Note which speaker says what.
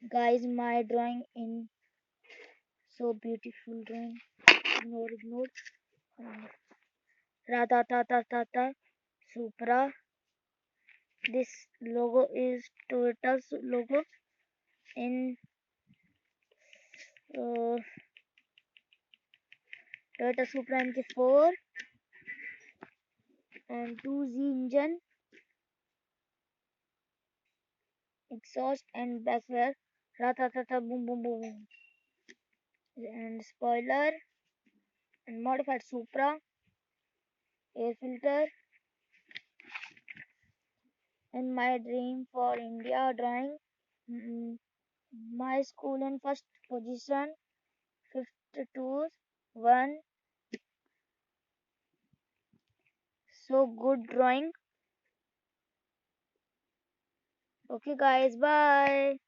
Speaker 1: Guys, my drawing in so beautiful drawing. Ignore. Radha ta ta ta ta Supra. This logo is Toyota's logo in uh, Toyota Supra MK4 and 2Z engine, exhaust and backfire. Rata tata boom boom boom. And spoiler and modified Supra, air filter, and my dream for India drawing. Mm, My school in first position, 52, 1. So good drawing. Okay, guys, bye.